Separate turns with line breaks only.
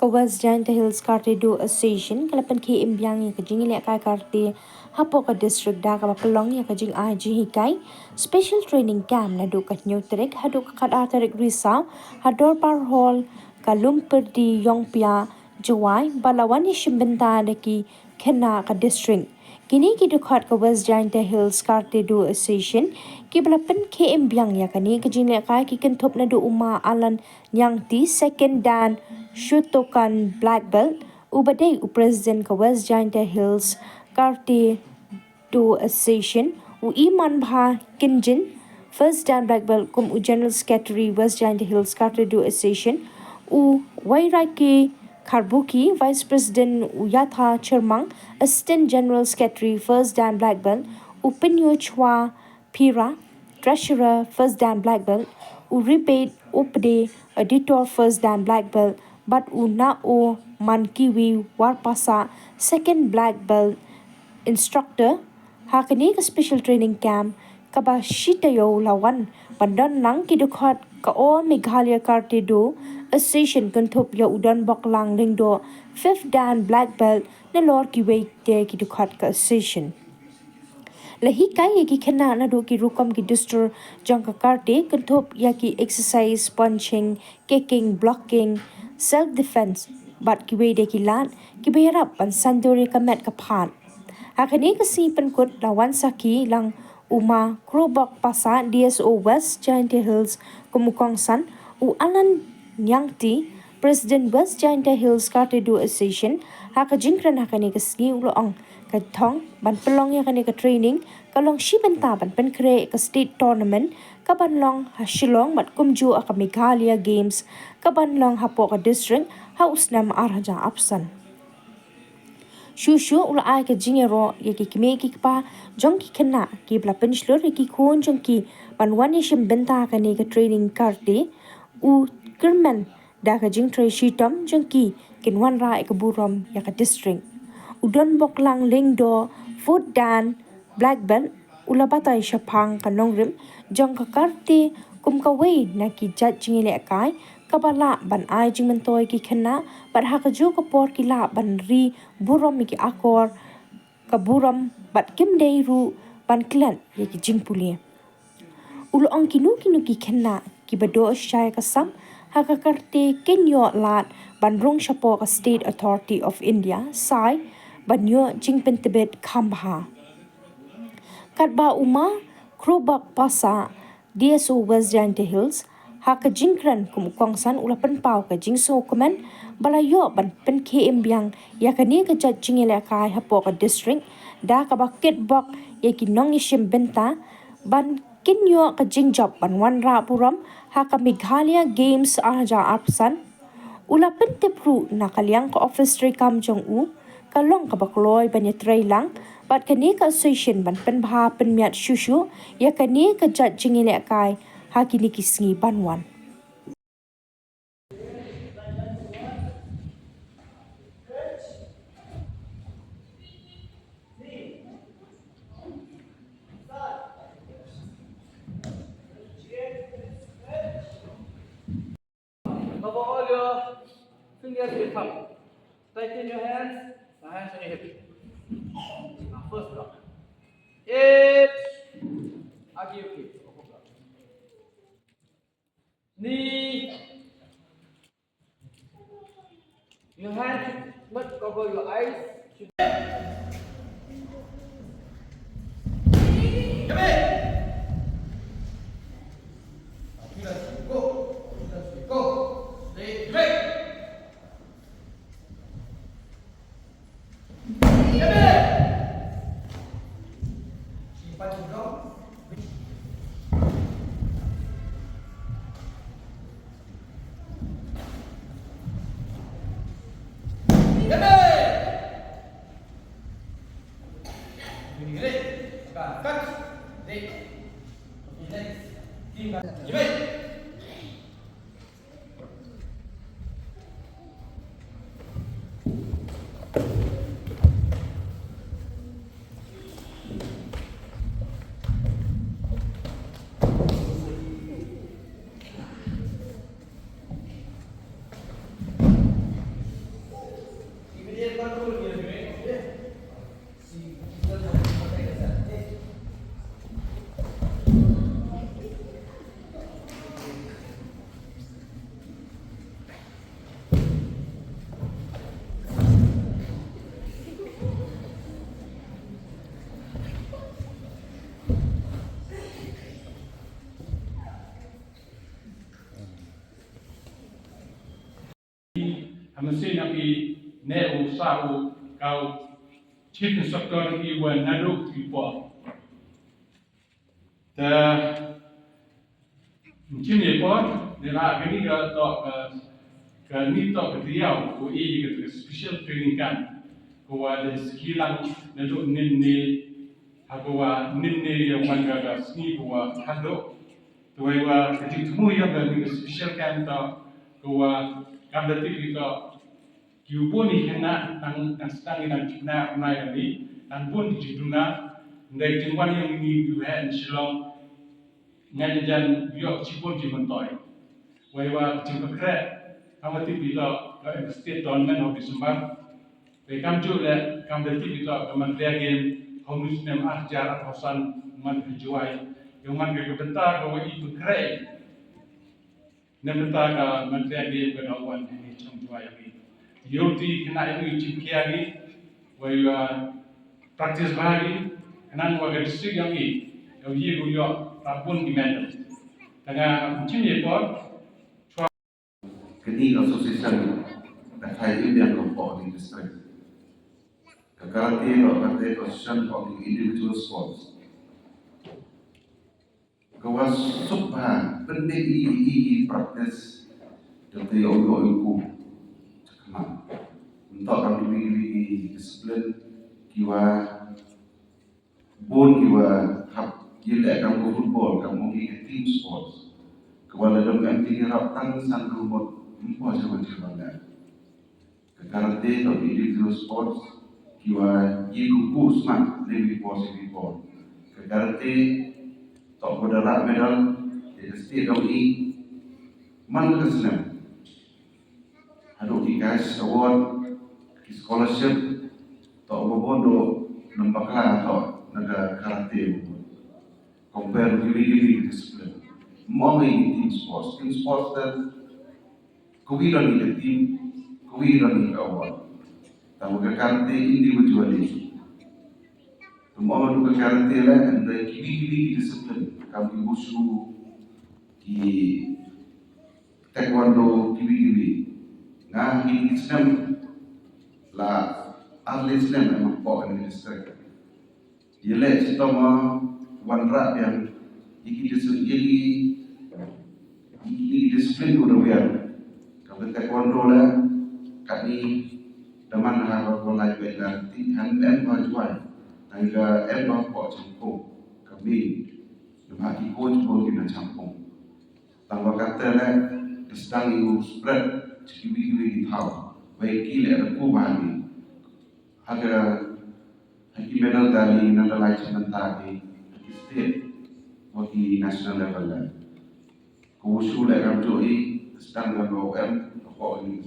WJH Karate Do Association kalapan ke biang ya kajing ile kai karate hapo ka district da ka palong ya kajing IG hikai special training camp na do kat nyutrek hado ka kada tarik risau hador par hall kalum perdi yongpia Jowai balawan shimbenta deki kena ka district kini ki dukhat ka WJH Karate Do Association ki balapan ke biang ya kani kajing ile kai ki kentop na do uma alan yang ti second dan Shutokan Black Belt, ubadai President ka WJH Karate Do Association, Iman Bha Kinjin, First Dan Black Belt kum General Secretary WJH Karate Do Association, Wairaki Karbuki, Vice President Yatha Chermang, Assistant General Secretary First Dan Black Belt, Pinyo Chua Pira, Treasurer First Dan Black Belt, Rebate Upde, Editor First Dan Black Belt, but una o mankiwi warpasa second black belt instructor hakani ka special training camp kaba shitayo lawan pandan nang kidukhat ka o Meghalaya Karate Do Association kanthop ya udan baklang lingdo fifth dan black belt na lord kiwei te kidukhat ka association lahi kai ki khena na do ki rukam ki distur jangka karate kanthop ya ki exercise punching kicking blocking self defense but ki we de ki lan ki berap pan sandore ka met ka phan hakani ka si pan kut lawan saki lang uma krobak pasa DSO West Giant Hills kumukong san alan nyangti president West Giant Hills Karate Do Association haka jingkran hakani ka ski uloong ka thong ban pelong ya kani ka training kalong shibenta ban pen kre ka state tournament kabanlong hasilong mat kumju aka Meghalaya Games kabanlong hapo ka district haus nam arhaja apsan shushu ula ay ka jingero yaki kime ki pa jongki kena ki bla penslor ki khon jongki banwani shim benta ka ne ka training karate kerman da ka jing tre shitam jongki kinwan ra ka buram ya ka district udon boklang lingdo food dan black belt ula batay shapang kanongrim jong ka karate kum ka wei na ki jat jingile kai kabala ban ai jingmentoy ki khena par ha ka jo ka por ki la ban ri buram ki akor ka buram bat kim dei ru ban klan ye ki jingpuli ulo ang kinu ki khena ki bado shai ka sam ha ka karate kenyo lat ban rong shapo ka state authority of India sai ban yo jingpen tibet khambha Katba uma krobak pasa DSO West Giant Hills haka jingkran kumukongsan ulapan pau ka jingso komen balayo ban pen KM biang yakani ka jat jingele kai hapo ka district da ka bakit bok yaki nong ishim benta ban kinyo ka jingjob ban wanra puram haka Meghalaya Games arja apsan ulapan tepru nakaliang ka office tray kam jong kalong ka bakloy banya tray lang bat kani ka association ban pen bha pen miat shushu ya kani ka jat jingile kai hakini kisngi banwan
Cover all your fingers with thumb. Tighten your hands on your hip. First block. 8. Aki. Knee. Your hands must cover your eyes. Come in. Go. Stay straight.
mesin api neu sau kau chief instructor ki wa nadu tipo ta mungkin ye pon de la gani ga to ka ni to ka tiau ko i ga special training camp ko wa de skilang nadu ninni hagowa ninni yang manga sni ko wa hado to wa kati tumu yang ga ni special camp to ko wa kam da ti to kiu pun ni hena tang stang dan cipna nai ni dan pun di juduna ndai jingwan yang ni yu hen silong ngai jan yo cipon ji mentoi wai wa jing kre amati bi to state government of December we kam ju le kam da ti to kementerian game homus nem ajar hosan man Jowai yang man ke bentar ko i tu kre nem bentar ka kementerian game ke dawan ni chung Jowai ni Yoti kena yang cipki lagi, wajah praktis lagi, kenan wajah district yang ini, yang ini guna rapun di mana. Tengah mungkin ye pun.
Karate Do Association that has Indian company in district. Karate Do Association of the individual sports. Kawas subha penting i praktis dari orang iku. Untuk kami disiplin kiwa bon kiwa hab yele kamu football kamu di team sports. Kawala dom kanti rap tang san rumot mpo sama cibanga. Karate atau individual sports kiwa yiku kusman lebih positif bon. Karate tak berdarah medal di state dom i man kesem. Hado ikas award scholarship tak berbodoh nampak lah tak naga karate compare gili disiplin mau ini team sports dan kewiran di team kewiran di awal tahu ke karate individually semua orang ke karate lah dan gili disiplin kami musuh di taekwondo gili nah ini Islam la ahli Islam memang poin ini sekali. Ia kita mau wanra yang iki disiplin udah biar. Kalau taekwondo lah kami teman harus mulai belajar tinghan Jowai, hingga pok campur kami dengan coach pun kita campur. Tambah kata lah sedang iu spread cibi tahu. Baik kile ada kubani agar haki medal dari nanda lain sebentar di state bagi national level lah. Kuusul akan joi sedang dengan OM ini